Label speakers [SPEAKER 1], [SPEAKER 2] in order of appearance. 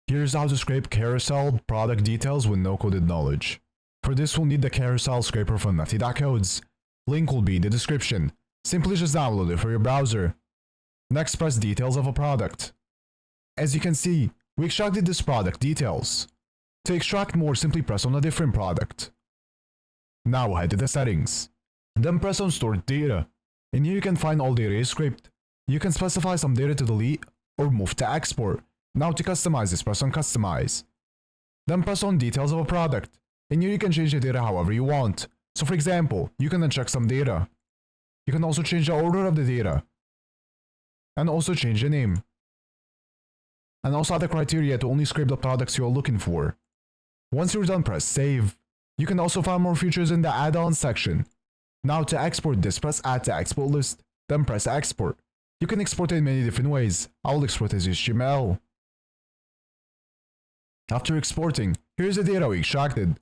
[SPEAKER 1] Here's how to scrape Carousell product details with no coded knowledge. For this we'll need the Carousell scraper from nifty.codes. Link will be in the description. Simply just download it for your browser. Next, press details of a product. As you can see, we extracted this product details. To extract more, simply press on a different product. Now head to the settings. Then press on stored data. In here you can find all data is scraped. You can specify some data to delete or move to export. Now to customize this, press on customize. Then press on details of a product. In here you can change the data however you want. So for example, you can uncheck some data. You can also change the order of the data. And also change the name. And also add the criteria to only scrape the products you are looking for. Once you're done, press save. You can also find more features in the add-ons section. Now to export this, press add to export list, then press export. You can export it in many different ways. I will export as HTML. After exporting, here's the data we extracted.